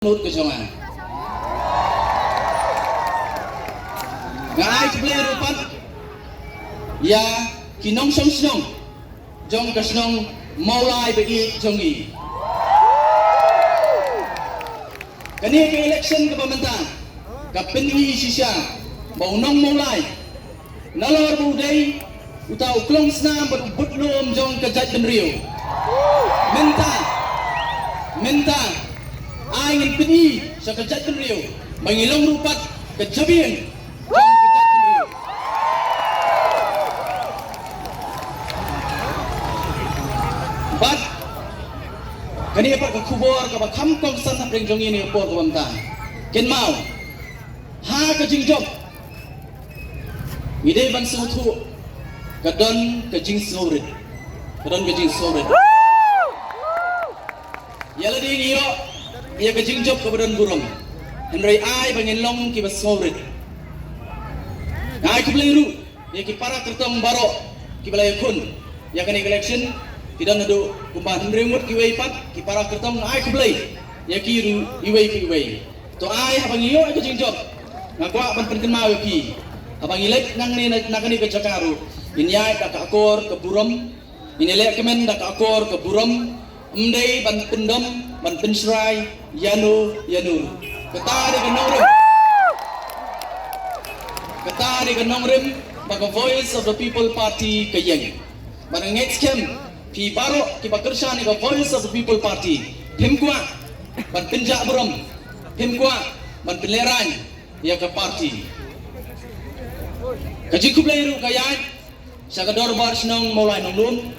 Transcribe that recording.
nút ke jangan. Ngai sebelah rupat ya kinong song song jong ke song maulai bagi jongi. Kini ke election ke pemerintahan ke penui sisa bau nong maulai nalor budai utau klong senam berbut lom jong ke jat penriu. Minta ai ingin pergi sa kejat penriu mengilong rupat kejabian jong kejat penriu. But kani apa ke kubur ke bakam kong san ring jong ini upor ke pemerintahan ken mau ha ke jingjob ide ban sutu kedon ke jing sorit kedon ke jing sorit yala di niyo ia ke jing job ke badan burung henry ai bangin long ki basorit ai ku beliru ia ki para kertong baro ki balai kun ya kani election tidak nado kumbah henry mut ki wei pat ki para kertong ai ku belai ya ki ru iwei ki wei to ai habang iyo ke jing job ngakwa ban penken mau ki habang ilek nang ni nakani ke jakaru inyai dak akor ke burum ini lek kemen dak akor ke burum mendai ban pendom ban pensrai yanu ketari kenong rim baga voice of the people party kayeng ban next kem pi baro ki bakersa ni voice of the people party himkwa ban penja burum himkwa ban peleran ya ke party kajikup leru kayan sagador bar senong mulai nonglum